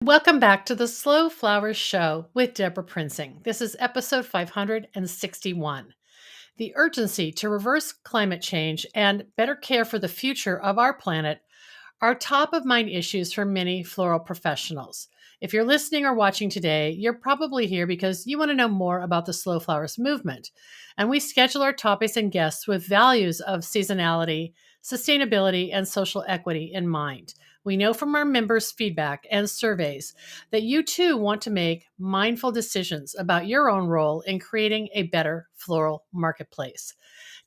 Welcome back to the Slow Flowers Show with Deborah Prinzing. This is episode 561. The urgency to reverse climate change and better care for the future of our planet are top of mind issues for many floral professionals. If you're listening or watching today, you're probably here because you want to know more about the Slow Flowers movement. And we schedule our topics and guests with values of seasonality, sustainability, and social equity in mind. We know from our members' feedback and surveys that you too want to make mindful decisions about your own role in creating a better floral marketplace.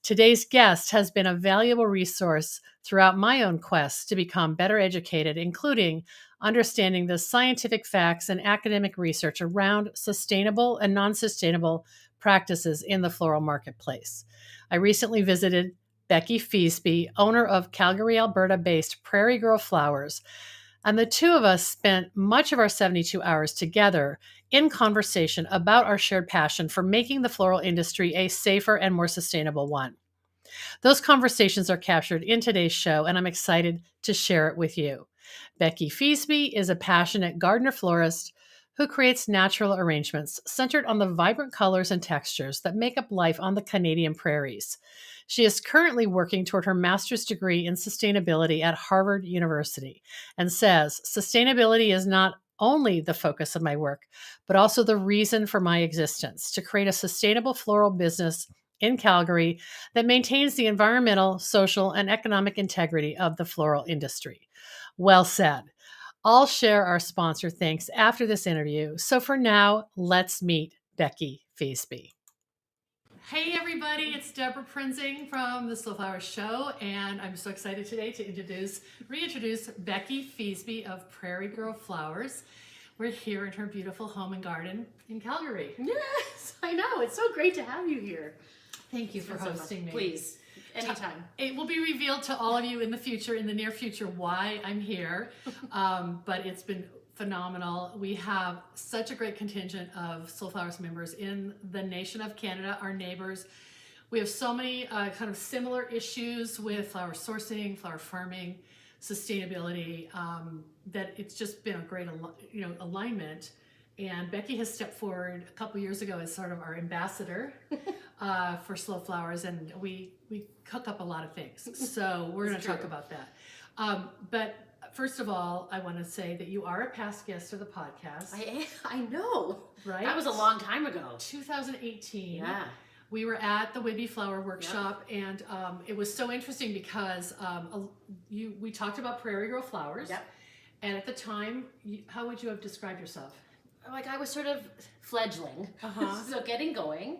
Today's guest has been a valuable resource throughout my own quest to become better educated, including understanding the scientific facts and academic research around sustainable and non sustainable practices in the floral marketplace. I recently visited Becky Feasby, owner of Calgary, Alberta-based Prairie Girl Flowers, and the two of us spent much of our 72 hours together in conversation about our shared passion for making the floral industry a safer and more sustainable one. Those conversations are captured in today's show, and I'm excited to share it with you. Becky Feesby is a passionate gardener florist who creates natural arrangements centered on the vibrant colors and textures that make up life on the Canadian prairies. She is currently working toward her master's degree in sustainability at Harvard University and says sustainability is not only the focus of my work, but also the reason for my existence to create a sustainable floral business in Calgary that maintains the environmental, social, and economic integrity of the floral industry. Well said. I'll share our sponsor thanks after this interview. So for now, let's meet Becky Feasby. Hey everybody, it's Deborah Prinzing from the Slow Flowers Show, and I'm so excited today to reintroduce Becky Feesby of Prairie Girl Flowers. We're here in her beautiful home and garden in Calgary. Yes, I know. It's so great to have you here. Thank you for hosting me. Please, anytime. It will be revealed to all of you in the near future, why I'm here. But it's been phenomenal. We have such a great contingent of Slow Flowers members in the nation of Canada, our neighbors. We have so many kind of similar issues with flower sourcing, flower farming, sustainability, that it's just been a great alignment. And Becky has stepped forward a couple years ago as sort of our ambassador for Slow Flowers, and we cook up a lot of things. So we're going to talk about that. But first of all, I want to say that you are a past guest of the podcast. I know. Right? That was a long time ago. 2018. Yeah. We were at the Whitby Flower Workshop, yep. And it was so interesting because we talked about Prairie Girl Flowers. Yep. And at the time, how would you have described yourself? Like I was sort of fledgling, so getting going,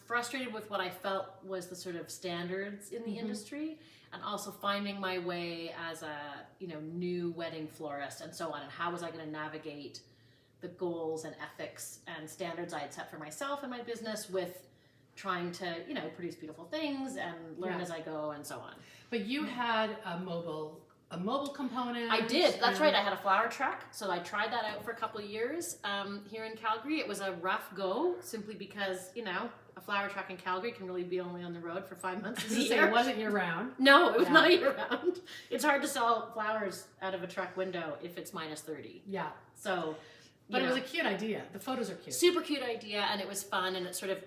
frustrated with what I felt was the sort of standards in the industry, and also finding my way as a new wedding florist and so on, and how was I going to navigate the goals and ethics and standards I had set for myself and my business with trying to produce beautiful things and learn as I go and so on. But you had a mobile component. I did. That's right. I had a flower truck, so I tried that out for a couple of years here in Calgary. It was a rough go, simply because a flower truck in Calgary can really be only on the road for 5 months a year. It wasn't year round. No, it was not year round. It's hard to sell flowers out of a truck window if it's minus 30. Yeah. So, but it was a cute idea. The photos are cute. Super cute idea, and it was fun, and it sort of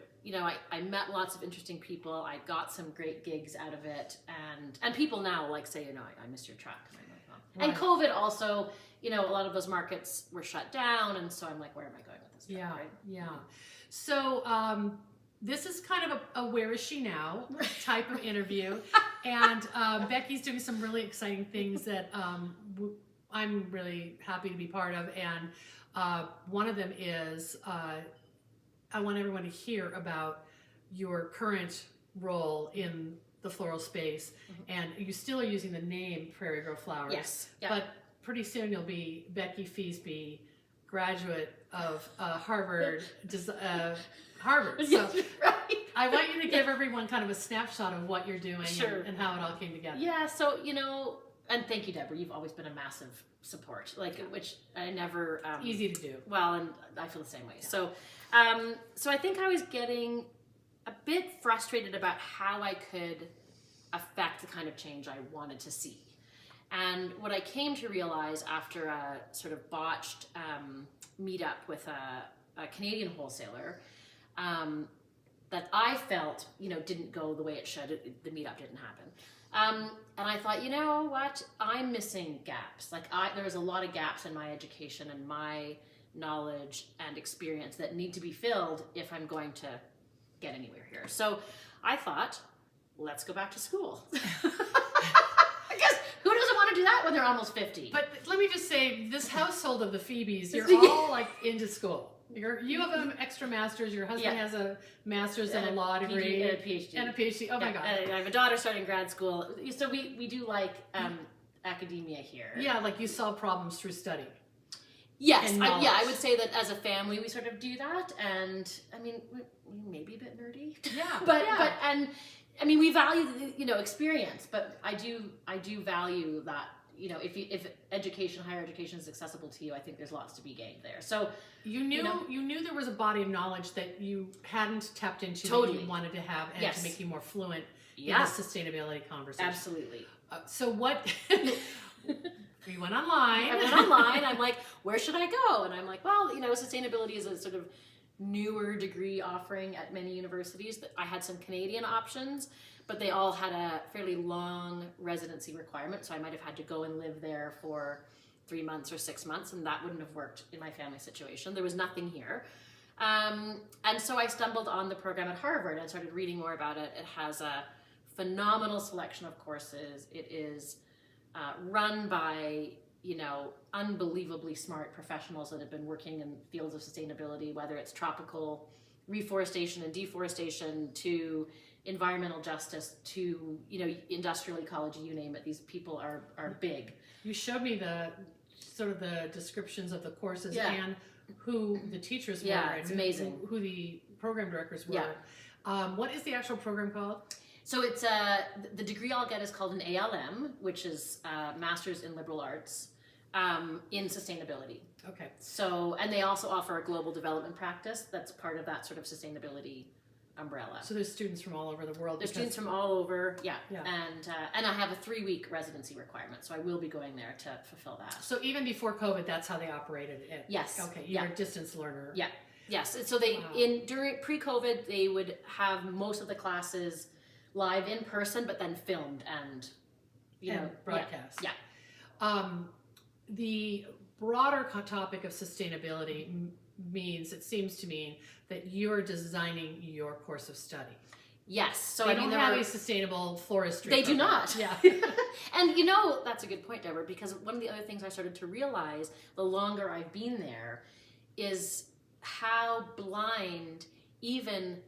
I met lots of interesting people. I got some great gigs out of it, and people now say, I miss your truck. And I'm like, oh. Right. And COVID also, a lot of those markets were shut down, and so I'm like, where am I going with this? Yeah, right? Yeah. So this is kind of a where is she now type of interview, and Becky's doing some really exciting things that I'm really happy to be part of, and one of them is I want everyone to hear about your current role in the floral space, and you still are using the name Prairie Girl Flowers. Yes. Yep. But pretty soon you'll be Becky Feesby, graduate of Harvard. Harvard. So right. I want you to give everyone kind of a snapshot of what you're doing and how it all came together. Yeah. So and thank you, Deborah. You've always been a massive support, which I never easy to do. Well, and I feel the same way. Yeah. So I think I was getting a bit frustrated about how I could affect the kind of change I wanted to see. And what I came to realize after a sort of botched meetup with a Canadian wholesaler, that I felt, didn't go the way it should. The meetup didn't happen. And I thought, you know what? I'm missing gaps. There's a lot of gaps in my education and my knowledge and experience that need to be filled if I'm going to get anywhere here. So I thought, let's go back to school. Because who doesn't want to do that when they're almost 50? But let me just say, this household of the Feesbys, you're all like into school. You have an extra master's. Your husband has a master's and a law degree, and a PhD, and a PhD. Oh my God! And I have a daughter starting grad school, so we do like academia here. Yeah, like you solve problems through study. Yes, I would say that as a family we sort of do that, and I mean we may be a bit nerdy. Yeah, but and I mean we value experience, but I do value that. If higher education is accessible to you, I think there's lots to be gained there. So you knew there was a body of knowledge that you hadn't tapped into totally. that you wanted to have and to make you more fluent in the sustainability conversation. Absolutely. So what? You went online. I went online. I'm like, where should I go? And I'm like, well, sustainability is a sort of newer degree offering at many universities. I had some Canadian options, but they all had a fairly long residency requirement, so I might have had to go and live there for 3 months or 6 months, and that wouldn't have worked in my family situation. There was nothing here. And so I stumbled on the program at Harvard and started reading more about it. It has a phenomenal selection of courses. It is run by unbelievably smart professionals that have been working in fields of sustainability, whether it's tropical reforestation and deforestation to environmental justice to industrial ecology, you name it. These people are big. You showed me the descriptions of the courses and who the teachers were. Yeah, it's amazing. Who the program directors were. Yeah. What is the actual program called? So it's the degree I'll get is called an ALM, which is Master's in Liberal Arts in Sustainability. Okay. So, and they also offer a global development practice that's part of that sort of sustainability umbrella. So there's students from all over the world. There's students from all over, and I have a 3-week residency requirement, so I will be going there to fulfill that. So even before COVID, that's how they operated it. Yes. Okay, you're a distance learner. Yeah. Yes. So they during pre-COVID they would have most of the classes live in person, but then filmed and broadcast. Yeah. The broader topic of sustainability means, it seems to me, that you're designing your course of study. Yes. So they don't have a sustainable floristry. They program. do not. Yeah. And that's a good point, Deborah, because one of the other things I started to realize the longer I've been there is how blind even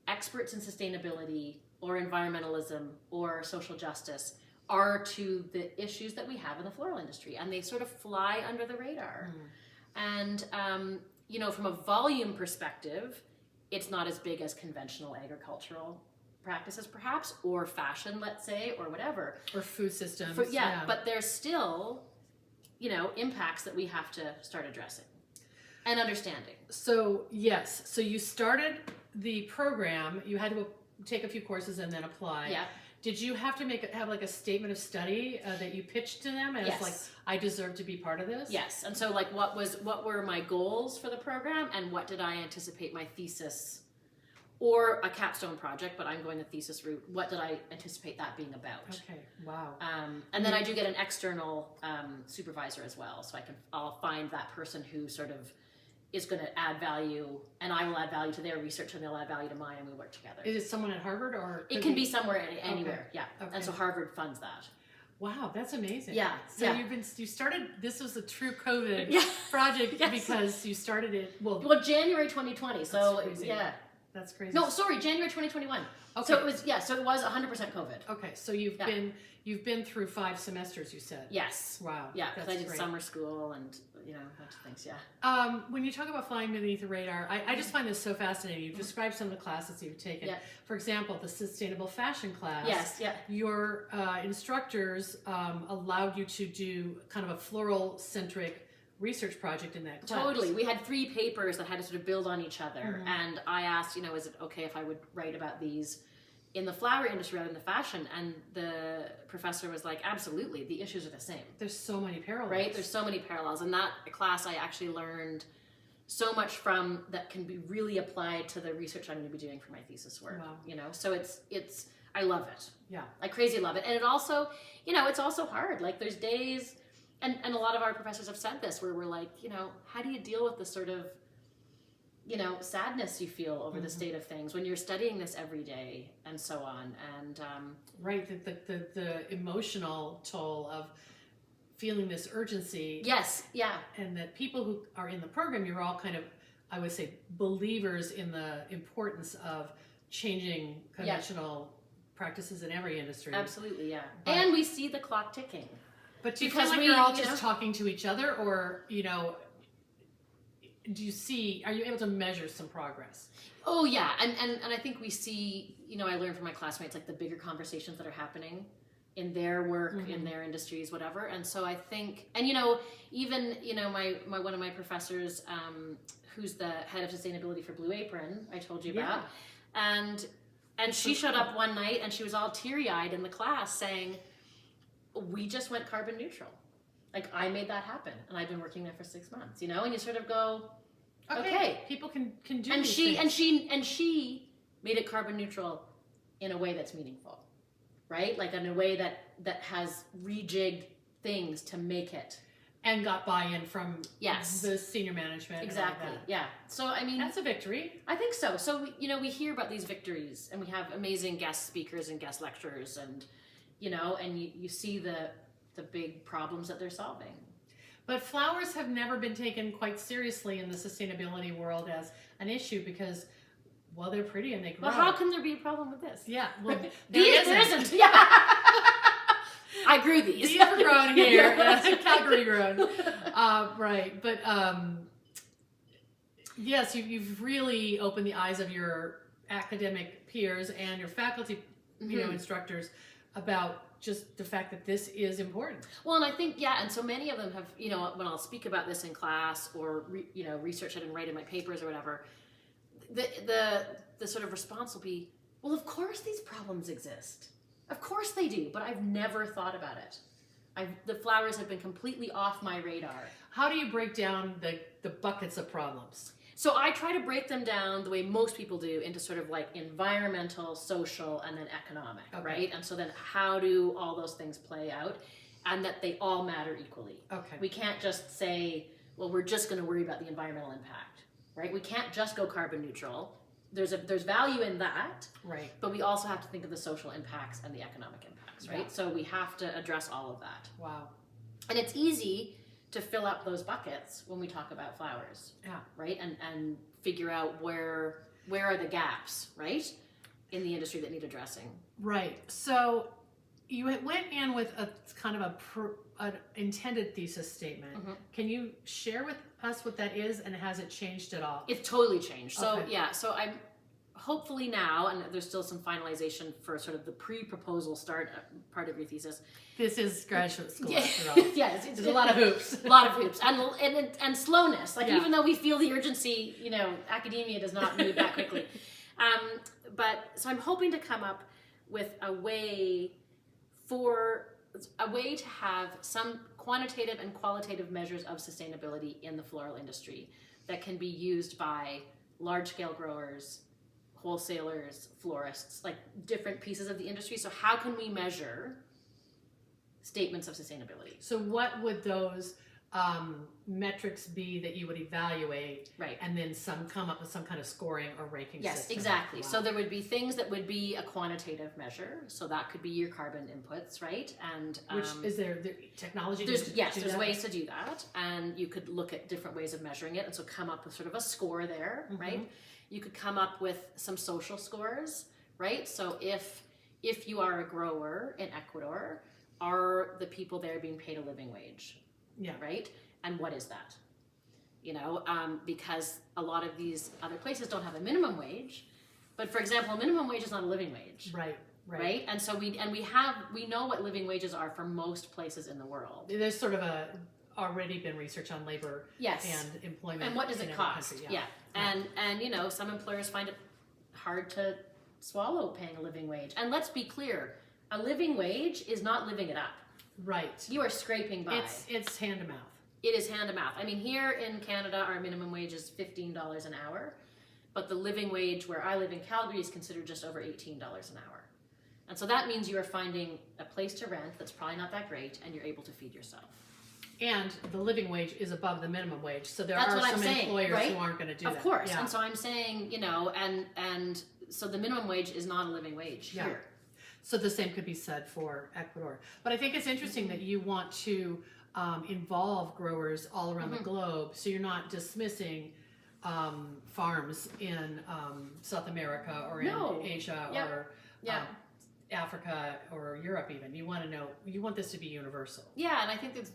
experts in sustainability or environmentalism or social justice are to the issues that we have in the floral industry, and they sort of fly under the radar. And from a volume perspective, it's not as big as conventional agricultural practices perhaps, or fashion, let's say, or whatever, or food systems. But there's still impacts that we have to start addressing and understanding. So yes, so you started the program, you had to take a few courses and then apply. Yeah. Did you have to have like a statement of study that you pitched to them as like, I deserve to be part of this? Yes. And so like what were my goals for the program, and what did I anticipate my thesis or a capstone project, but I'm going the thesis route, what did I anticipate that being about? Okay. Wow. And then I do get an external supervisor as well, so I'll find that person who sort of is going to add value, and I will add value to their research, and they'll add value to mine, and we work together. Is it someone at Harvard, or it can be somewhere, anywhere? Okay. Yeah. Okay. And so Harvard funds that. Wow, that's amazing. Yeah. So you started. This was a true COVID project because you started it. Well, January 2020. So that's crazy. No, sorry, January 2021. Okay. So it was 100% COVID. Okay, so you've been through 5 semesters, you said. Yes. Wow. Yeah, because I did summer school and a bunch of things. Yeah. When you talk about flying beneath the radar, I just find this so fascinating. You've described some of the classes you've taken. Yeah. For example, the sustainable fashion class. Yes. Yeah. Your instructors allowed you to do kind of a floral centric research project in that class. Totally. We had 3 papers that had to sort of build on each other, and I asked, is it okay if I would write about these in the flower industry rather than the fashion. And the professor was like, absolutely, the issues are the same. There's so many parallels. Right? There's so many parallels. In that class, I actually learned so much from that can be really applied to the research I'm going to be doing for my thesis work. Wow. You know, so it's I love it. Yeah. I crazy love it. And it also, you know, it's also hard. Like there's days, and a lot of our professors have said this, where we're like, you know, how do you deal with the sort of, you know, sadness you feel over the state of things when you're studying this every day and so on. And right, the emotional toll of feeling this urgency. Yes, yeah. And that people who are in the program, you're all kind of, I would say, believers in the importance of changing conventional practices in every industry. Absolutely, yeah. And we see the clock ticking. But do you feel like you're all just talking to each other, or, you know, are you able to measure some progress? Oh yeah, and I think we see, you know, I learned from my classmates, like the bigger conversations that are happening in their work, in their industries, whatever. And so I think, and you know, even, you know, my one of my professors, who's the head of sustainability for Blue Apron, I told you about, and she showed up one night and she was all teary-eyed in the class saying, we just went carbon neutral. Like, I made that happen, and I've been working there for 6 months, you know, and you sort of go, okay. People can do and these she things. and she made it carbon neutral in a way that's meaningful, right? Like in a way that has rejigged things to make it. And got buy-in from the senior management. Exactly. Yeah. So I mean, that's a victory. I think so. So you know, we hear about these victories, and we have amazing guest speakers and guest lecturers, and you know, and you see the big problems that they're solving. But flowers have never been taken quite seriously in the sustainability world as an issue because, well, they're pretty and they grow. Well, how can there be a problem with this? Yeah, well, there isn't. Yeah. I grew these. These are grown here. Calgary grown. Right, but yes, you've really opened the eyes of your academic peers and your faculty, you know, instructors about just the fact that this is important. Well, and I think, and so many of them have, you know, when I'll speak about this in class or, you know, research it and write in my papers or whatever, the sort of response will be, well, of course these problems exist. Of course they do, but I've never thought about it. The flowers have been completely off my radar. How do you break down the buckets of problems? So I try to break them down the way most people do into sort of like environmental, social, and then economic, right? And so then how do all those things play out, and that they all matter equally. Okay. We can't just say, well, we're just going to worry about the environmental impact, right? We can't just go carbon neutral. There's value in that, right? But we also have to think of the social impacts and the economic impacts, right? So we have to address all of that. Wow. And it's easy to fill up those buckets when we talk about flowers, right? And figure out where are the gaps, right, in the industry that need addressing. Right. So you went in with a kind of an intended thesis statement. Can you share with us what that is, and has it changed at all? It's totally changed. So so I'm hopefully now, and there's still some finalization for sort of the pre-proposal start part of your thesis. This is graduate school. Yes, it's a lot of hoops. A lot of hoops. And slowness. Like, even though we feel the urgency, you know, academia does not move that quickly. But so I'm hoping to come up with a way to have some quantitative and qualitative measures of sustainability in the floral industry that can be used by large-scale growers, wholesalers, florists, like different pieces of the industry. So how can we measure statements of sustainability? So what would those metrics be that you would evaluate, right? And then come up with some kind of scoring or ranking system? Yes, exactly. Wow. So there would be things that would be a quantitative measure. So that could be your carbon inputs, right? And which is there technology? There's ways to do that, and you could look at different ways of measuring it, and so come up with sort of a score there, right? You could come up with some social scores, right? So if you are a grower in Ecuador, are the people there being paid a living wage? Yeah. Right? And what is that? You know, because a lot of these other places don't have a minimum wage, but for example, a minimum wage is not a living wage. Right? And so we know what living wages are for most places in the world. There's sort of already been research on labor and employment. And what does it cost? Country, And you know, some employers find it hard to swallow paying a living wage. And let's be clear, a living wage is not living it up. Right. You are scraping by. It's hand to mouth. It is hand to mouth. I mean, here in Canada, our minimum wage is $15 an hour, but the living wage where I live in Calgary is considered just over $18 an hour. And so that means you are finding a place to rent that's probably not that great, and you're able to feed yourself. And the living wage is above the minimum wage, so there That's are what some I'm saying, employers right? who aren't going to do that. Of course. Yeah. And so I'm saying, you know, and so the minimum wage is not a living wage here. So the same could be said for Ecuador. But I think it's interesting that you want to involve growers all around the globe, so you're not dismissing farms in South America or in Asia or Africa or Europe even. You want this to be universal. Yeah, and I think that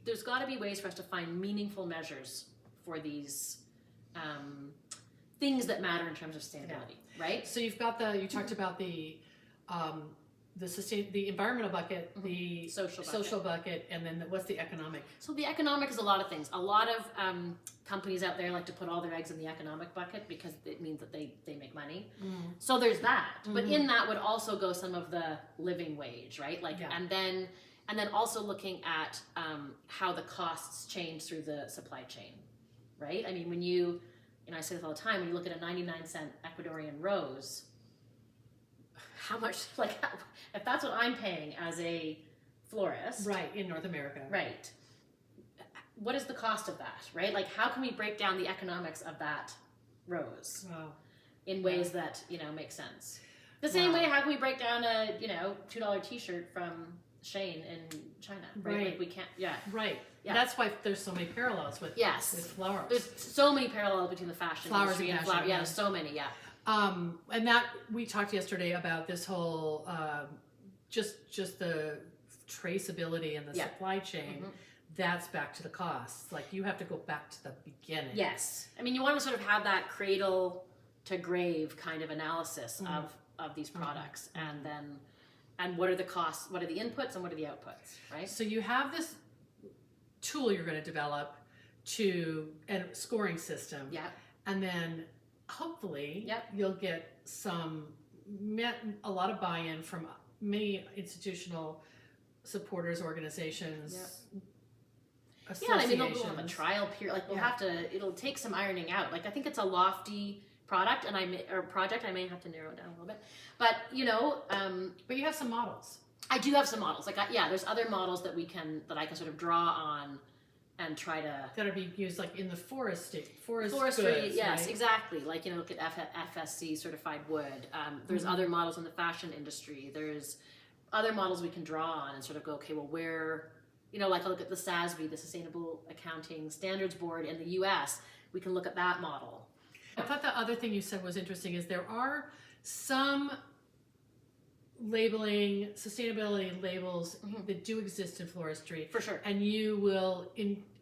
there's got to be ways for us to find meaningful measures for these things that matter in terms of sustainability, right? So you've got you talked about the environmental bucket, the social bucket, and then what's the economic? So the economic is a lot of things. A lot of companies out there like to put all their eggs in the economic bucket because it means that they make money. So there's that. But in that would also go some of the living wage, right? And then also looking at how the costs change through the supply chain, right? I mean, when I say this all the time, when you look at a 99-cent Ecuadorian rose, how much, if that's what I'm paying as a florist. Right, in North America. Right. What is the cost of that, right? Like, how can we break down the economics of that rose in ways that, make sense? The same way, how can we break down a, $2 t-shirt from Shane in China, right? Like we can't, Right. Yeah. That's why there's so many parallels with flowers. There's so many parallels between the fashion flowers industry and flowers. Yeah, there's so many, and that we talked yesterday about this whole just the traceability and the supply chain. That's back to the costs. Like you have to go back to the beginning. Yes, I mean you want to sort of have that cradle to grave kind of analysis of these products, and what are the costs, what are the inputs, and what are the outputs, right? So you have this tool you're going to develop and scoring system. Yeah. And then hopefully you'll get a lot of buy-in from many institutional supporters, organizations, associations. I mean, they'll have a trial period. Like we'll have to, it'll take some ironing out. Like I think it's a lofty project, and I may have to narrow it down a little bit. But but you have some models. I do have some models. There's other models that I can sort of draw on and try to that'll be used like in the forestry. Yes, right? Exactly. Like look at FSC certified wood. There's other models in the fashion industry. There's other models we can draw on and sort of go, okay, well, where like I look at the SASB, the Sustainable Accounting Standards Board in the U.S. We can look at that model. I thought the other thing you said was interesting is there are some sustainability labels that do exist in floristry. For sure. And you will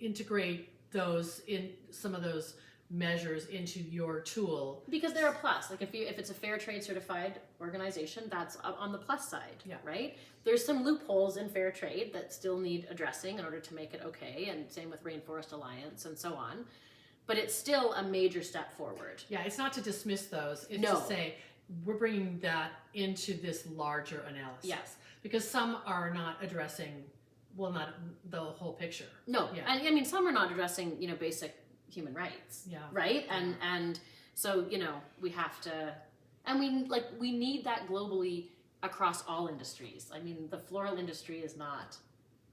integrate those in some of those measures into your tool. Because they're a plus. Like if it's a fair trade certified organization, that's on the plus side, right? There's some loopholes in fair trade that still need addressing in order to make it okay, and same with Rainforest Alliance and so on. But it's still a major step forward. Yeah, it's not to dismiss those. It's to say we're bringing that into this larger analysis. Yes. Because some are not addressing, not the whole picture. No. Yeah. And I mean, some are not addressing, basic human rights. Yeah. Right? And so, we have to, and we need that globally across all industries. I mean, the floral industry is not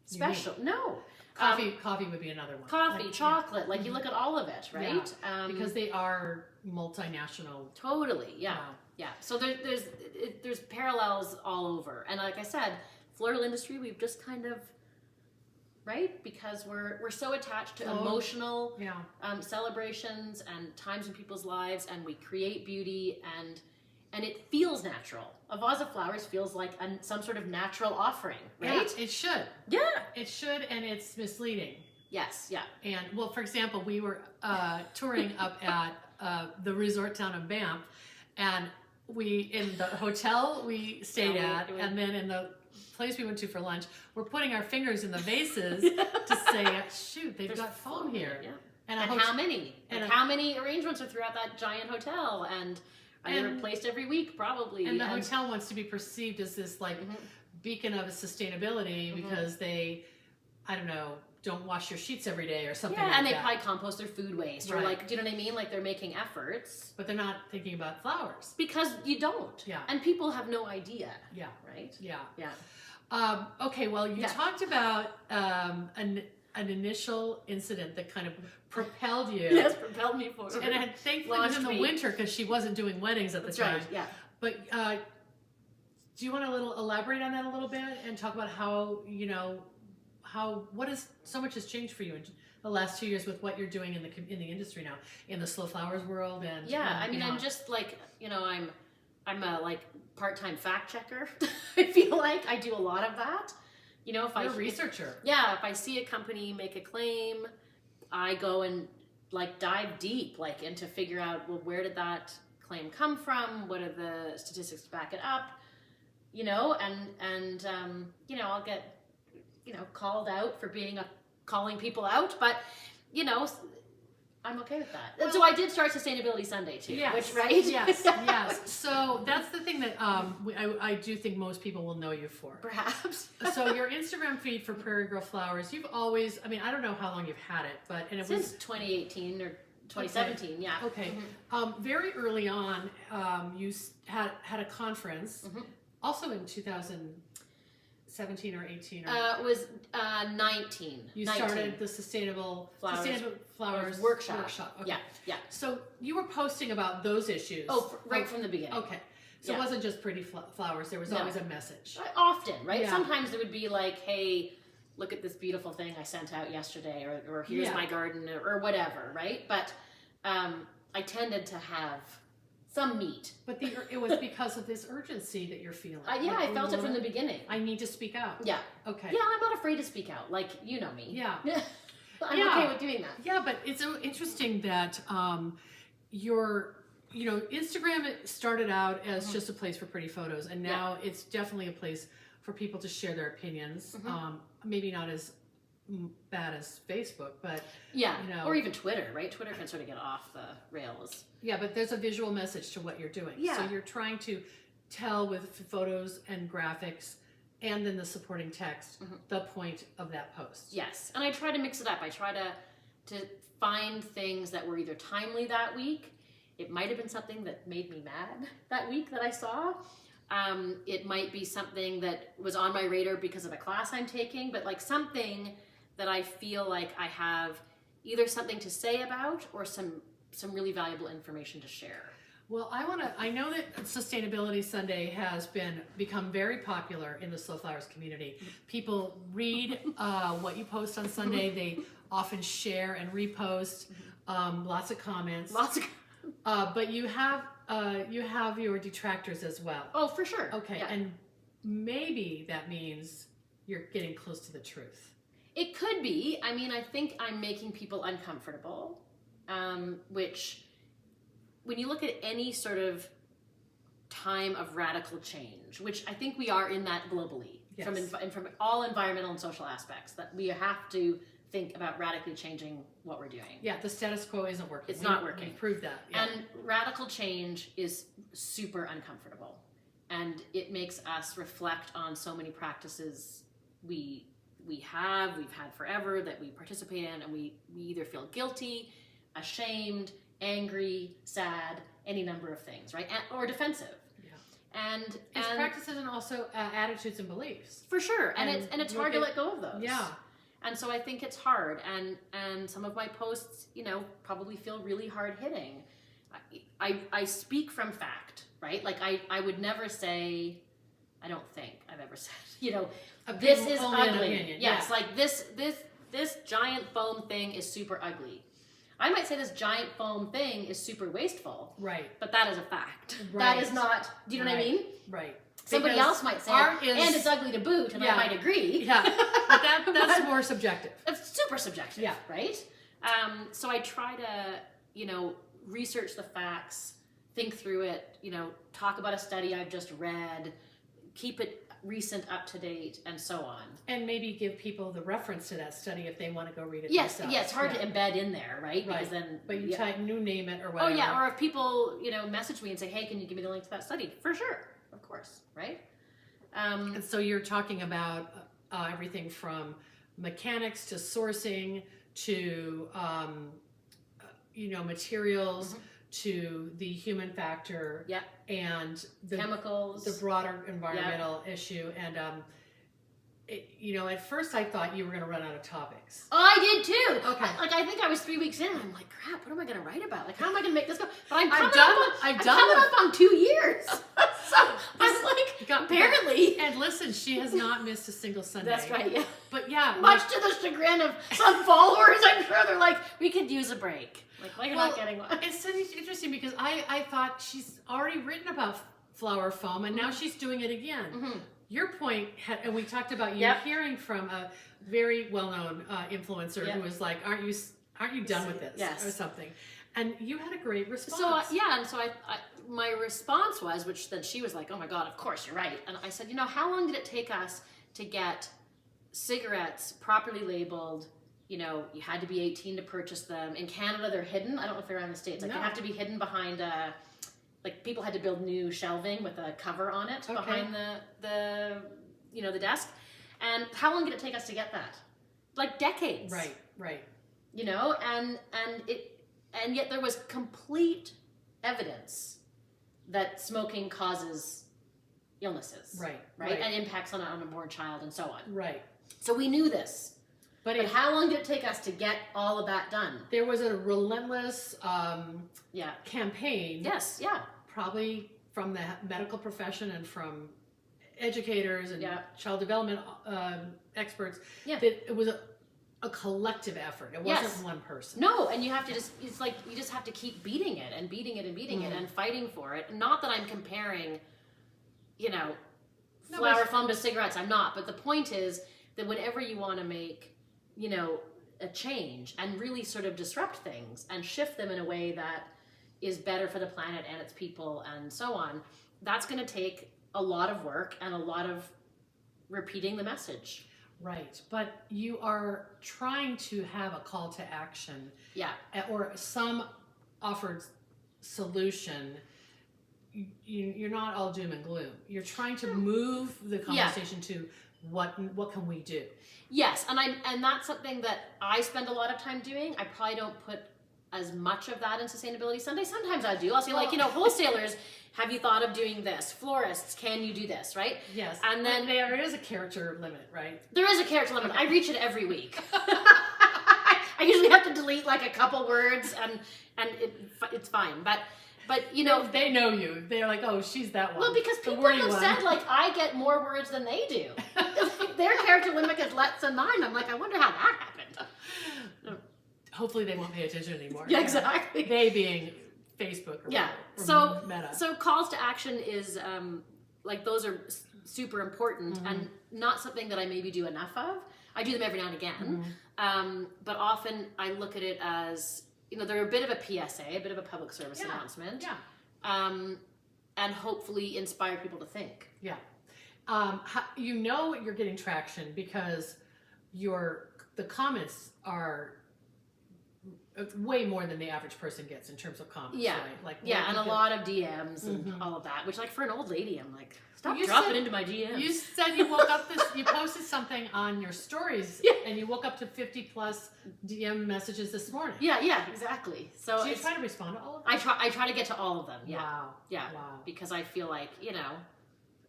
special. Unique. No. Coffee would be another one. Coffee, chocolate, you look at all of it, right? Yeah. Because they are multinational. Totally, yeah. Wow. Yeah. So there's parallels all over. And like I said, floral industry, we've just kind of, right? Because we're so attached to emotional celebrations and times in people's lives, and we create beauty, and it feels natural. A vase of flowers feels like some sort of natural offering, right? Yeah, it should. Yeah. It should, and it's misleading. Yes, yeah. And, well, for example, we were touring up at the resort town of Banff, and in the hotel we stayed at, and then in the place we went to for lunch, we're putting our fingers in the vases to say, shoot, they've got foam here. Yeah. And how many? And how many arrangements are throughout that giant hotel? And They're replaced every week, probably. And the hotel wants to be perceived as this like beacon of sustainability because they, I don't know, don't wash your sheets every day or something like that. And they probably compost their food waste or like, do you know what I mean? Like they're making efforts. But they're not thinking about flowers. Because you don't. Yeah. And people have no idea. Yeah. Right? Yeah. Okay, well, you talked about an initial incident that kind of propelled you. Yes, propelled me forward. And thankfully it was in the winter because she wasn't doing weddings at the time. Right, yeah. But do you want to elaborate on that a little bit and talk about how, so much has changed for you in the last 2 years with what you're doing in the industry now, in the slow flowers world? And I'm just like, I'm a like part-time fact checker. I feel like I do a lot of that. You're a researcher. If I see a company make a claim, I go and like dive deep like into figure out, well, where did that claim come from? What are the statistics to back it up? I'll get called out for calling people out, but I'm okay with that. And so I did start Sustainability Sunday too. Yes. Yes. So that's the thing that I do think most people will know you for. Perhaps. So your Instagram feed for Prairie Girl Flowers, you've always, I don't know how long you've had it, but since 2018 or 2017, okay. Okay. Very early on, you had a conference, also in 2017 or 18. It was 19. You started the Sustainable Flowers Workshop. Okay. Yeah. So you were posting about those issues. Right from the beginning. Okay. So it wasn't just pretty flowers. There was always a message. Often, right? Yeah. Sometimes it would be like, hey, look at this beautiful thing I sent out yesterday, or here's my garden, or whatever, right? But I tended to have some meat. But it was because of this urgency that you're feeling. I felt it from the beginning. I need to speak out. Yeah. Okay. Yeah, I'm not afraid to speak out. Like, you know me. Yeah. I'm okay with doing that. Yeah, but it's so interesting that your Instagram started out as just a place for pretty photos, and now it's definitely a place for people to share their opinions. Maybe not as bad as Facebook, but or even Twitter, right? Twitter can sort of get off the rails. Yeah, but there's a visual message to what you're doing. Yeah. So you're trying to tell with photos and graphics and then the supporting text the point of that post. Yes, and I try to mix it up. I try to find things that were either timely that week. It might have been something that made me mad that week that I saw. It might be something that was on my radar because of a class I'm taking, but like something that I feel like I have either something to say about or some really valuable information to share. Well, I know that Sustainability Sunday has become very popular in the slow flowers community. People read what you post on Sunday. They often share and repost, lots of comments. But you have your detractors as well. Oh, for sure. Okay, yeah. And maybe that means you're getting close to the truth. It could be. I think I'm making people uncomfortable, which, when you look at any sort of time of radical change, which I think we are in that globally, from all environmental and social aspects, that we have to think about radically changing what we're doing. Yeah, the status quo isn't working. It's not working. We proved that. Yeah. And radical change is super uncomfortable. And it makes us reflect on so many practices we've had forever, that we participate in, and we either feel guilty, ashamed, angry, sad, any number of things, right? Or defensive. Yeah. And it's practices and also attitudes and beliefs. For sure. And it's hard to let go of those. Yeah. And so I think it's hard, and some of my posts, probably feel really hard hitting. I speak from fact, right? Like I would never say, I don't think I've ever said, this is ugly. Yes, like this giant foam thing is super ugly. I might say this giant foam thing is super wasteful. Right. But that is a fact. Right. That is not, do you know what I mean? Right. Somebody else might say, and it's ugly to boot, and I might agree. Yeah, but that's more subjective. It's super subjective, right? So I try to, research the facts, think through it, talk about a study I've just read, keep it recent, up to date, and so on. And maybe give people the reference to that study if they want to go read it Yes, themselves. yeah, it's hard to embed in there, right? Right. Because then, but you type, you name it or whatever. Oh yeah, or if people, message me and say, hey, can you give me the link to that study? For sure, of course, right? And so you're talking about everything from mechanics to sourcing to materials to the human factor and the chemicals, the broader environmental issue. And at first I thought you were going to run out of topics. Oh, I did too. Okay. I think I was 3 weeks in. I'm like, crap, what am I going to write about? Like, how am I going to make this go? But I'm coming up on 2 years. So I'm like, apparently. And listen, she has not missed a single Sunday. That's right, yeah. But yeah. Much to the chagrin of some followers, I'm sure they're like, we could use a break. Like, why you're not getting one? It's so interesting because I thought she's already written about flower foam and now she's doing it again. Mm-hmm. Your point, and we talked about you hearing from a very well-known influencer who was like, aren't you done with this? Yes. Or something. And you had a great response. So my response was, which then she was like, oh my God, of course, you're right. And I said, how long did it take us to get cigarettes properly labeled? You had to be 18 to purchase them. In Canada, they're hidden. I don't know if they're around the States. Like, they have to be hidden behind people had to build new shelving with a cover on it behind the desk. And how long did it take us to get that? Like decades. Right. And yet there was complete evidence that smoking causes illnesses. Right. And impacts on an unborn child and so on. Right. So we knew this. But how long did it take us to get all of that done? There was a relentless campaign. Yes, yeah. Probably from the medical profession and from educators and child development experts. Yeah. That it was a collective effort. It wasn't one person. No, and you have to it's like you just have to keep beating it and beating it and beating it and fighting for it. Not that I'm comparing, flower foam to cigarettes. I'm not. But the point is that whenever you want to make a change and really sort of disrupt things and shift them in a way that is better for the planet and its people and so on, that's going to take a lot of work and a lot of repeating the message. Right. But you are trying to have a call to action. Yeah. Or some offered solution. You're not all doom and gloom. You're trying to move the conversation to what can we do? Yes, and that's something that I spend a lot of time doing. I probably don't put as much of that in Sustainability Sunday. Sometimes I do. I'll say wholesalers, have you thought of doing this? Florists, can you do this, right? Yes. And then there is a character limit, right? There is a character limit. Okay. I reach it every week. I usually have to delete like a couple words and it's fine. But they know you. They're like, oh, she's that one. Well, because people have said like I get more words than they do. Their character limit is less than mine. I'm like, I wonder how that happened. Hopefully they won't pay attention anymore. Yeah, exactly. They being Facebook or Meta. So calls to action is those are super important and not something that I maybe do enough of. I do them every now and again. But often I look at it as they're a bit of a PSA, a bit of a public service announcement. Yeah. And hopefully inspire people to think. Yeah. You're getting traction because the comments are way more than the average person gets in terms of comments. Yeah. Right? And a lot of DMs and all of that, which for an old lady, I'm like, stop dropping into my DMs. You said you woke up you posted something on your stories and you woke up to 50 plus DM messages this morning. Yeah, exactly. So do you try to respond to all of them? I try to get to all of them. Yeah. Wow. Yeah. Wow. Because I feel like,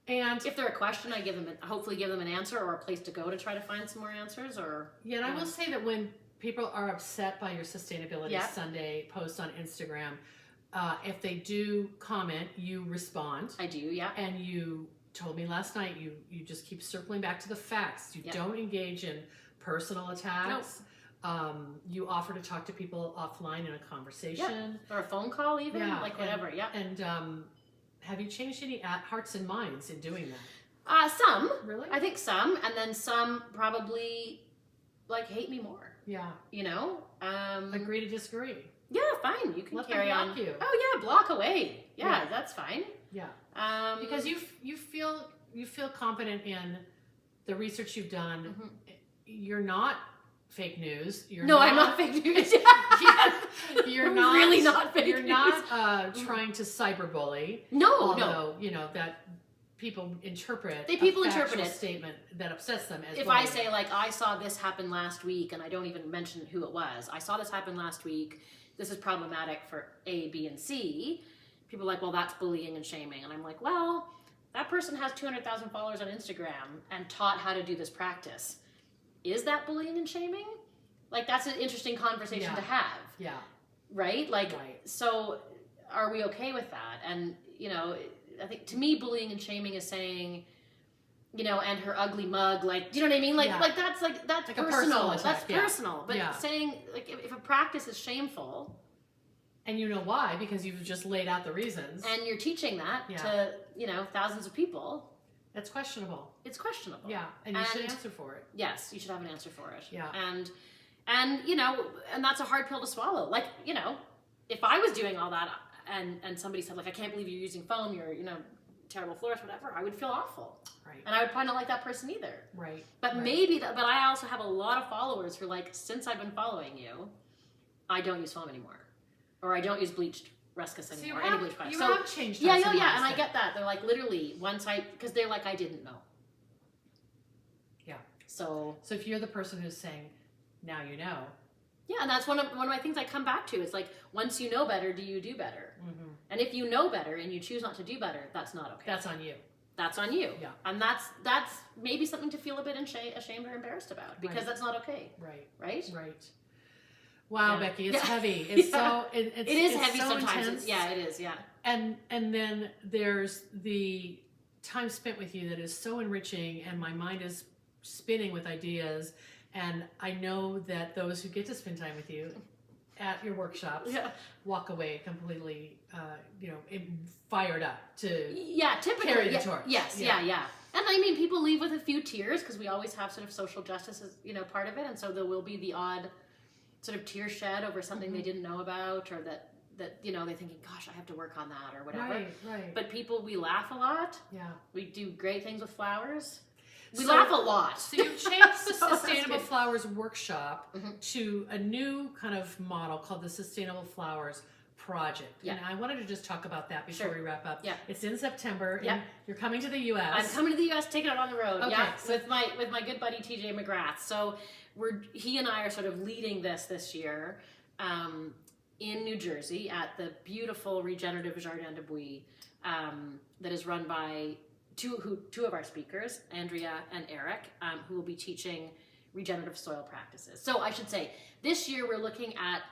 and if they're a question, I hopefully give them an answer or a place to go to try to find some more answers and I will say that when people are upset by your Sustainability Sunday posts on Instagram, if they do comment, you respond. I do, yeah. And you told me last night you just keep circling back to the facts. You don't engage in personal attacks. Nope. You offer to talk to people offline in a conversation. Or a phone call even, whatever, And have you changed any hearts and minds in doing that? Some. Really? I think some. And then some probably hate me more. Yeah. Agree to disagree. Yeah, fine. You can Let carry them on. block you. Oh yeah, block away. Yeah, that's fine. Yeah. Because you feel you feel confident in the research you've done. You're not fake news. I'm not fake news. You're not really not fake news. You're not trying to cyberbully. No. You know that people interpret interpret it. Statement that upsets them as if bullying. I say, like, I saw this happen last week, and I don't even mention who it was. I saw this happen last week. This is problematic for A, B, and C. People are like, well, that's bullying and shaming. And I'm like, well, that person has 200,000 followers on Instagram and taught how to do this practice. Is that bullying and shaming? Like, that's an interesting conversation to have. Yeah. Right? Like, so are we okay with that? And, I think to me, bullying and shaming is saying, and her ugly mug, like, do you know what I mean? Like, that's like personal. That's personal. But saying, like, if a practice is shameful, and you know why, because you've just laid out the reasons, and you're teaching that to thousands of people, that's questionable. It's questionable. Yeah, and you should answer for it. Yes, you should have an answer for it. Yeah, and and that's a hard pill to swallow. Like, if I was doing all that and somebody said, like, I can't believe you're using foam, you're terrible florist, whatever, I would feel awful. Right. And I would probably not like that person either. Right. But maybe but I also have a lot of followers who are like, since I've been following you, I don't use foam anymore. Or I don't use bleached ruscus anymore. You have changed. Yeah, and I get that. They're like, literally, because they're like, I didn't know. Yeah. So if you're the person who's saying, now you know. Yeah, and that's one of my things I come back to. It's like, once you know better, do you do better? Mm-hmm. And if you know better and you choose not to do better, that's not okay. That's on you. That's on you. Yeah. And that's maybe something to feel a bit ashamed or embarrassed about, because that's not okay. Right. Right? Right. Wow, Becky, it's heavy. It's so it is heavy so sometimes. Intense. It is. Yeah. And then there's the time spent with you that is so enriching, and my mind is spinning with ideas. And I know that those who get to spend time with you at your workshops walk away completely, fired up to typically carry the torch. Yes, yeah. And I mean, people leave with a few tears, because we always have sort of social justice as part of it, and so there will be the odd sort of tear shed over something they didn't know about, or that they're thinking, gosh, I have to work on that, or whatever. Right. But we laugh a lot. Yeah. We do great things with flowers. We laugh a lot. So you've changed the Sustainable Flowers workshop to a new kind of model called the Sustainable Flowers Project. Yeah. And I wanted to just talk about that before we wrap up. Yeah. It's in September. Yeah. You're coming to the U.S. I'm coming to the U.S. taking it on the road. Okay. Yeah. With my good buddy TJ McGrath. So he and I are sort of leading this year in New Jersey at the beautiful regenerative Jardin de Bouy that is run by two of our speakers, Andrea and Eric, who will be teaching regenerative soil practices. So I should say, this year we're looking at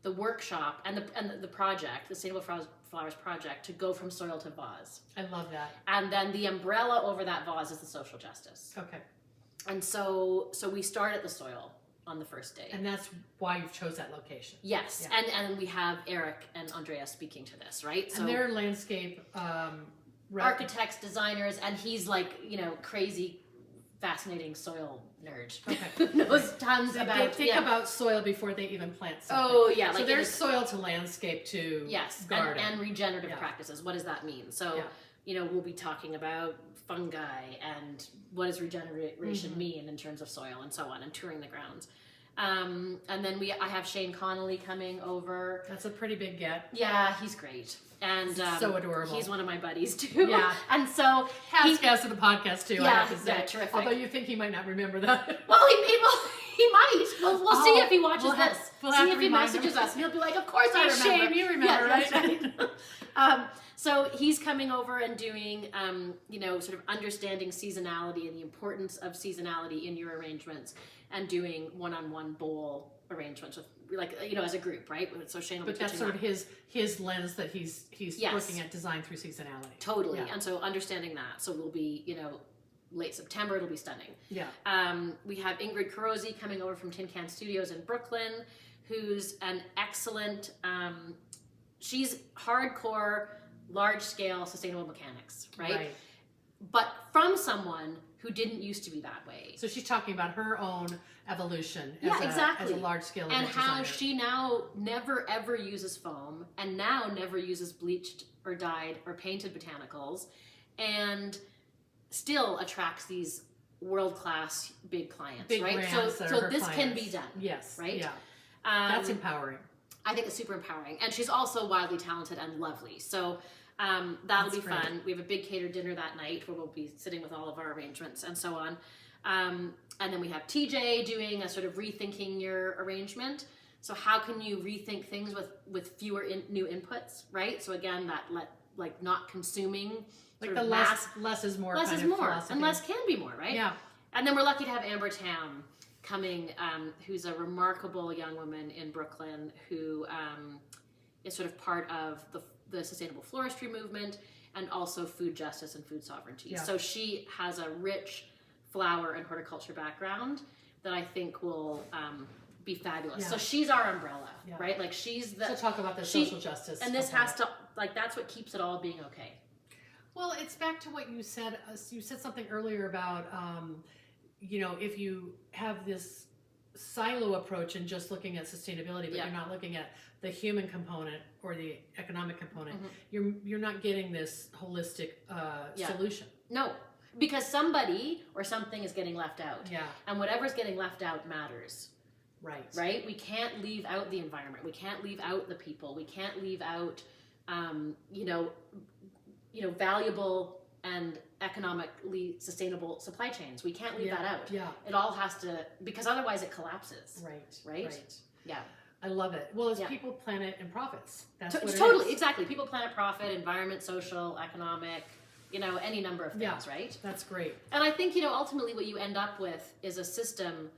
the workshop and the project, the Sustainable Flowers Project, to go from soil to vase. I love that. And then the umbrella over that vase is the social justice. Okay. And so we start at the soil on the first day. And that's why you've chose that location. Yes. Yeah. And we have Eric and Andrea speaking to this, right? And they're landscape architects, designers, and he's like, crazy, fascinating soil nerd. Okay. Knows tons about. They think about soil before they even plant something. Oh yeah, so there's soil to landscape to garden. and regenerative practices. What does that mean? So we'll be talking about fungi and what does regeneration mean in terms of soil and so on, and touring the grounds. And then I have Shane Connolly coming over. That's a pretty big get. Yeah, he's great. And so adorable. He's one of my buddies too. Yeah. And so past guest of the podcast too, I have to say. Yeah, terrific. Although you think he might not remember that. Well, he might. We'll see if he watches this. We'll see if he messages us. And he'll be like, of course I remember. Shame, you remember, right? Right. So he's coming over and doing, sort of understanding seasonality and the importance of seasonality in your arrangements, and doing one-on-one bowl arrangements with, as a group, right? So Shane will be teaching. But that's sort of his lens that he's looking at design through seasonality. Totally. Yeah. And so understanding that. So we'll be, late September, it'll be stunning. Yeah. We have Ingrid Carosi coming over from Tin Can Studios in Brooklyn, who's an excellent, she's hardcore, large-scale sustainable mechanics, right? But from someone who didn't used to be that way. So she's talking about her own evolution as a large-scale and how designer. she now never ever uses foam, and now never uses bleached or dyed or painted botanicals, and still attracts these world-class big clients, Big right? brands So that are her this can clients. be done. Yes. Right? Yeah. That's empowering. I think it's super empowering. And she's also wildly talented and lovely. So that'll be fun. We have a big catered dinner that night where we'll be sitting with all of our arrangements and so on. And then we have TJ doing a sort of rethinking your arrangement. So how can you rethink things with fewer new inputs, right? So again, that like not consuming. Like the less is more. Less kind is of more, philosophy. and less can be more, right? Yeah. And then we're lucky to have Amber Tam coming, who's a remarkable young woman in Brooklyn who is sort of part of the sustainable floristry movement and also food justice and food sovereignty. Yeah. So she has a rich flower and horticulture background that I think will be fabulous. Yeah. So she's our umbrella, right? Like she's the... So talk about the social justice. And this has to, like, that's what keeps it all being okay. Well, it's back to what you said. You said something earlier about, if you have this silo approach and just looking at sustainability, but you're not looking at the human component or the economic component, you're not getting this holistic solution. No, because somebody or something is getting left out. Yeah. And whatever's getting left out matters. Right. Right? We can't leave out the environment. We can't leave out the people. We can't leave out, valuable and economically sustainable supply chains. We can't leave that out. Yeah. It all has to, because otherwise it collapses. Right. Yeah. I love it. Well, it's people, planet, and profits. That's what it totally, is. exactly. People, planet, profit, environment, social, economic, any number of things, right? That's great. And I think, ultimately what you end up with is a system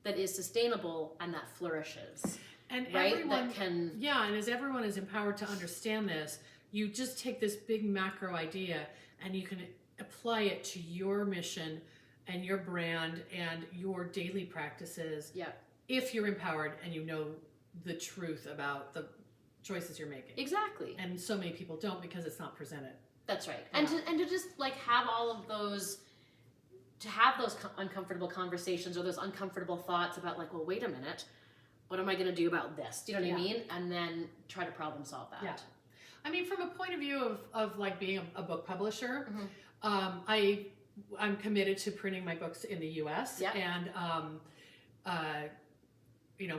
that is sustainable and that flourishes. And right? everyone that can... Yeah, and as everyone is empowered to understand this, you just take this big macro idea and you can apply it to your mission and your brand and your daily practices. Yeah. If you're empowered and you know the truth about the choices you're making. Exactly. And so many people don't because it's not presented. That's right. Yeah. And to just like have all of those, to have those uncomfortable conversations or those uncomfortable thoughts about like, well, wait a minute, what am I going to do about this? Do you know what I mean? And then try to problem solve that. Yeah. I mean, from a point of view of like being a book publisher, I'm committed to printing my books in the U.S. Yeah. And,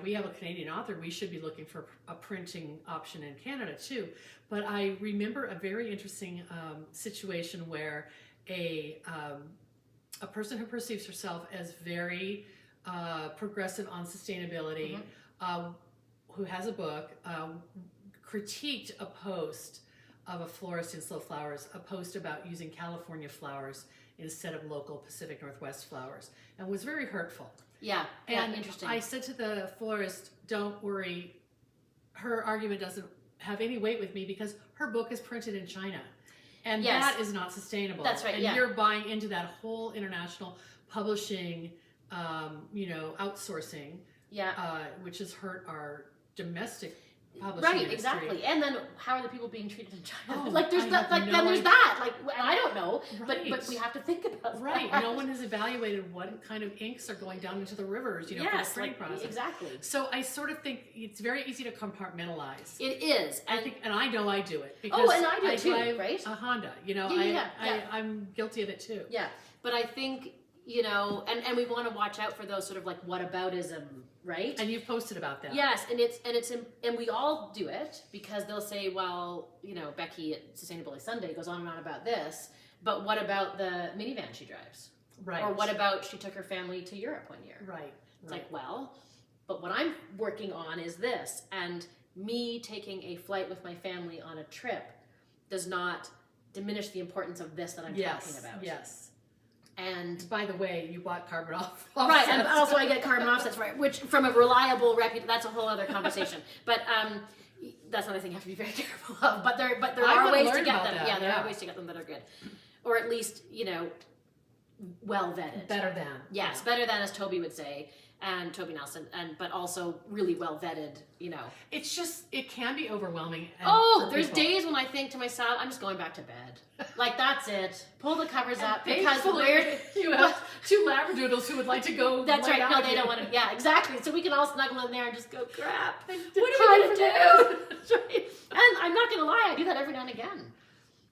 we have a Canadian author. We should be looking for a printing option in Canada too. But I remember a very interesting situation where a person who perceives herself as very progressive on sustainability, who has a book, critiqued a post of a florist in Slow Flowers, a post about using California flowers instead of local Pacific Northwest flowers, and was very hurtful. Yeah, and interesting. I said to the florist, don't worry, her argument doesn't have any weight with me because her book is printed in China. And that is not sustainable. That's right, and you're buying into that whole international publishing, outsourcing, which has hurt our domestic publishing industry. Exactly. And then how are the people being treated in China? Oh, like there's that, like then there's that. Like I don't know, but we have to think about that. No one has evaluated what kind of inks are going down into the rivers, for the printing process. Exactly. So I sort of think it's very easy to compartmentalize. It is. And I know I do it because and I do it too, drive right? a Honda. I'm guilty of it too. Yeah. But I think, and we want to watch out for those sort of like whataboutism, right? And you've posted about that. Yes, and we all do it because they'll say, well, Becky at Sustainability Sunday goes on and on about this, but what about the minivan she drives? Right. Or what about she took her family to Europe one year? Right. It's like, well, but what I'm working on is this, and me taking a flight with my family on a trip does not diminish the importance of this that I'm talking about. Yes. And by the way, you bought carbon offsets. Right, and also I get carbon offsets, right? Which from a reliable that's a whole other conversation. But that's another thing you have to be very careful of. But there are ways to get them. That. There are ways to get them that are good, or at least well vetted. Better than. Yes, better than, as Toby would say, and Toby Nelson, but also really well vetted. It's just it can be overwhelming. There's days when I think to myself, I'm just going back to bed. Like that's it. Pull the covers up because you have two labradoodles who would like to go. That's right. No, they don't want to. Yeah, exactly. So we can all snuggle in there and just go, crap. What are we gonna do? That's right. And I'm not gonna lie, I do that every now and again.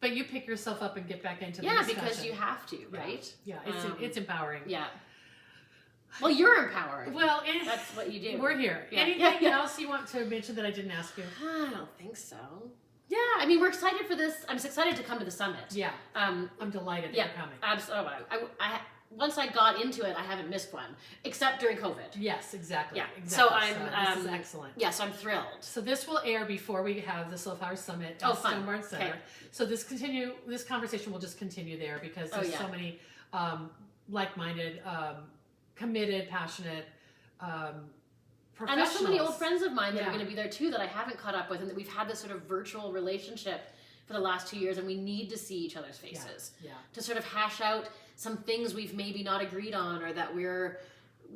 But you pick yourself up and get back into the Yeah, discussion. because you have to, right? Yeah, it's empowering. Yeah. Well, you're empowered. Well, that's what you do. We're here. Yeah. Anything else you want to mention that I didn't ask you? I don't think so. Yeah, I mean, we're excited for this. I'm excited to come to the summit. Yeah. I'm delighted that you're coming. Absolutely. Once I got into it, I haven't missed one, except during COVID. Yes, exactly. Yeah. Exactly. So this is excellent. Yeah, so I'm thrilled. So this will air before we have the Slow Flowers Summit at Stonebarn Center. Okay. So this conversation will just continue there because there's so many like-minded, committed, passionate, professionals. And there's so many old friends of mine that are going to be there too that I haven't caught up with, and that we've had this sort of virtual relationship for the last 2 years, and we need to see each other's faces to sort of hash out some things we've maybe not agreed on, or that we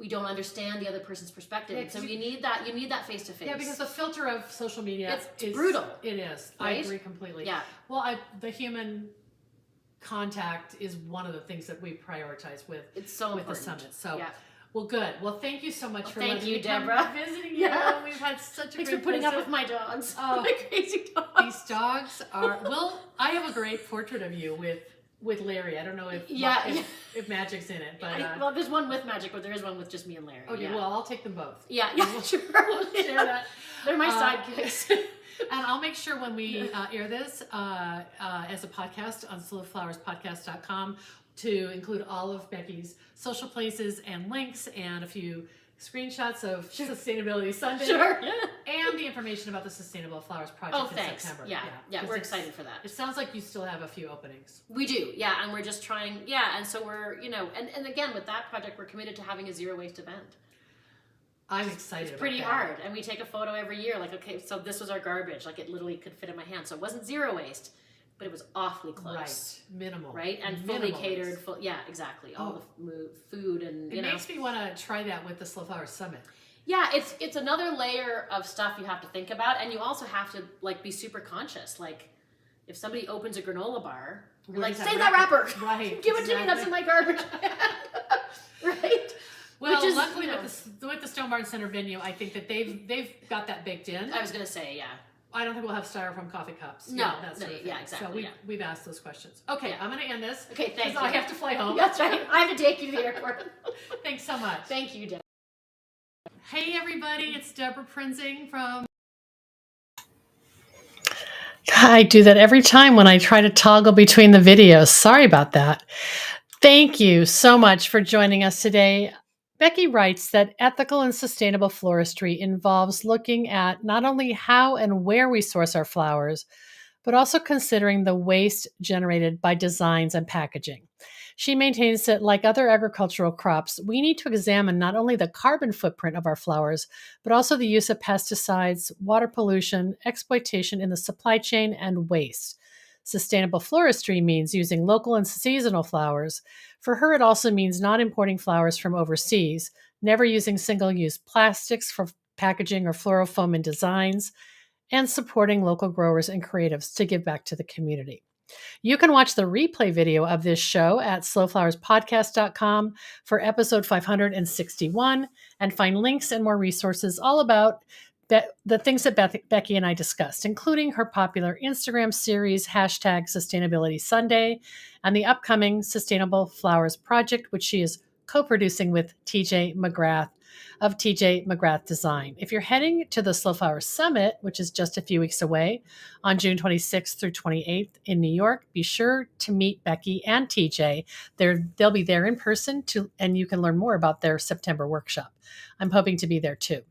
don't understand the other person's perspective. Yeah, so you need that face to face. Yeah, because the filter of social media is brutal. It is. Right? I agree completely. Yeah. Well, the human contact is one of the things that we prioritize with the summit. So. Yeah. Well, good. Well, thank you so much for letting me Deborah. Visiting you. Yeah. We've had such a Thanks for putting up with my dogs. Oh, my crazy dogs. These dogs are. Well, I have a great portrait of you with Larry. I don't know if Magic's in it, but well, there's one with Magic, but there is one with just me and Larry. Okay, well, I'll take them both. Yeah, sure. We'll share that. They're my sidekicks. And I'll make sure when we air this as a podcast on slowflowerspodcast.com to include all of Becky's social places and links and a few screenshots of Sustainability Sunday. Sure. And the information about the Sustainable Flowers Project in September. Yeah, we're excited for that. It sounds like you still have a few openings. We do, and we're just trying, and so we're, and again, with that project, we're committed to having a zero waste event. I'm excited. It's pretty hard, and we take a photo every year, like, okay, so this was our garbage, like it literally could fit in my hand, so it wasn't zero waste, but it was awfully close. Right, minimal. Right, and fully catered, exactly, all the food and, It makes me want to try that with the Slow Flowers Summit. Yeah, it's another layer of stuff you have to think about, and you also have to, like, be super conscious, like, if somebody opens a granola bar, you're like, save that wrapper! Right. Give it to me, that's in my garbage. Right? Well, luckily with the Stonebarn Center venue, I think that they've got that baked in. I was going to say, I don't think we'll have styrofoam coffee cups. No, that sort of thing. Exactly. So we've asked those questions. Okay, I'm going to end this. Okay, thanks. I have to fly home. That's right. I have to take you to the airport. Thanks so much. Thank you, Deb. Hey, everybody. It's Deborah Prinzing from... I do that every time when I try to toggle between the videos. Sorry about that. Thank you so much for joining us today. Becky writes that ethical and sustainable floristry involves looking at not only how and where we source our flowers, but also considering the waste generated by designs and packaging. She maintains that, like other agricultural crops, we need to examine not only the carbon footprint of our flowers, but also the use of pesticides, water pollution, exploitation in the supply chain, and waste. Sustainable floristry means using local and seasonal flowers. For her, it also means not importing flowers from overseas, never using single-use plastics for packaging or floral foam in designs, and supporting local growers and creatives to give back to the community. You can watch the replay video of this show at slowflowerspodcast.com for episode 561 and find links and more resources all about the things that Becky and I discussed, including her popular Instagram series, #Sustainability Sunday, and the upcoming Sustainable Flowers Project, which she is co-producing with TJ McGrath of TJ McGrath Design. If you're heading to the Slow Flowers Summit, which is just a few weeks away, on June 26th through 28th in New York, be sure to meet Becky and TJ. They'll be there in person, and you can learn more about their September workshop. I'm hoping to be there too.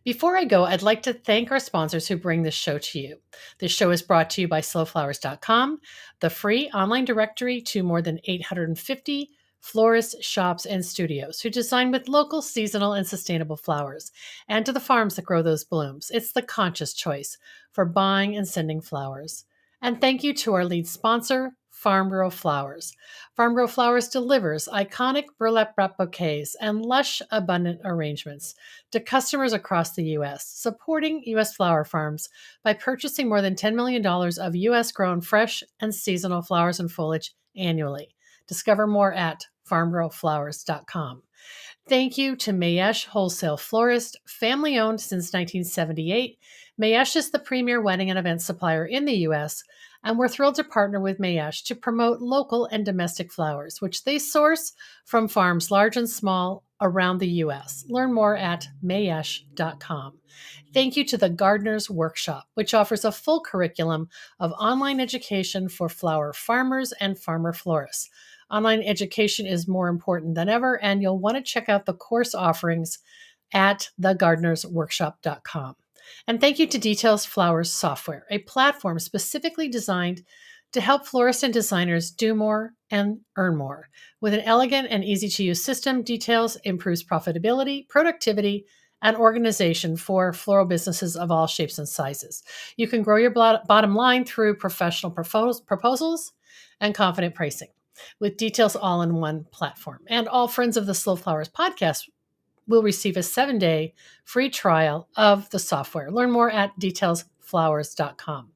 Before I go, I'd like to thank our sponsors who bring this show to you. This show is brought to you by slowflowers.com, the free online directory to more than 850 florists, shops, and studios who design with local, seasonal, and sustainable flowers, and to the farms that grow those blooms. It's the conscious choice for buying and sending flowers. And thank you to our lead sponsor, Farm Girl Flowers. Farm Girl Flowers delivers iconic burlap wrap bouquets and lush, abundant arrangements to customers across the U.S., supporting U.S. flower farms by purchasing more than $10 million of U.S.-grown fresh and seasonal flowers and foliage annually. Discover more at farmgirlflowers.com. Thank you to Mayesh Wholesale Florist, family owned since 1978. Mayesh is the premier wedding and event supplier in the U.S., and we're thrilled to partner with Mayesh to promote local and domestic flowers, which they source from farms large and small around the U.S. Learn more at mayesh.com. Thank you to the Gardener's Workshop, which offers a full curriculum of online education for flower farmers and farmer florists. Online education is more important than ever, and you'll want to check out the course offerings at thegardenersworkshop.com. And thank you to Details Flowers Software, a platform specifically designed to help florists and designers do more and earn more. With an elegant and easy-to-use system, Details improves profitability, productivity, and organization for floral businesses of all shapes and sizes. You can grow your bottom line through professional proposals and confident pricing with Details all in one platform. And all friends of the Slow Flowers podcast will receive a 7-day free trial of the software. Learn more at detailsflowers.com.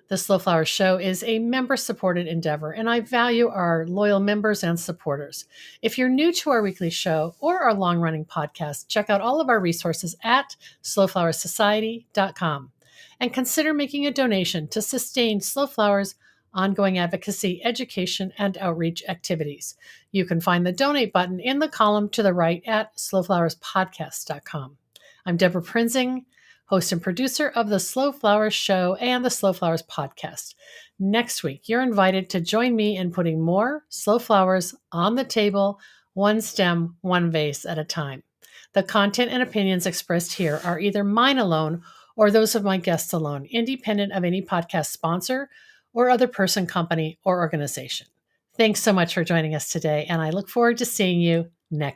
The Slow Flowers Show is a member-supported endeavor, and I value our loyal members and supporters. If you're new to our weekly show or our long-running podcast, check out all of our resources at slowflowersociety.com and consider making a donation to sustain Slow Flowers' ongoing advocacy, education, and outreach activities. You can find the donate button in the column to the right at slowflowerspodcast.com. I'm Deborah Prinzing, host and producer of the Slow Flowers Show and the Slow Flowers Podcast. Next week, you're invited to join me in putting more slow flowers on the table, one stem, one vase at a time. The content and opinions expressed here are either mine alone or those of my guests alone, independent of any podcast sponsor or other person, company, or organization. Thanks so much for joining us today, and I look forward to seeing you next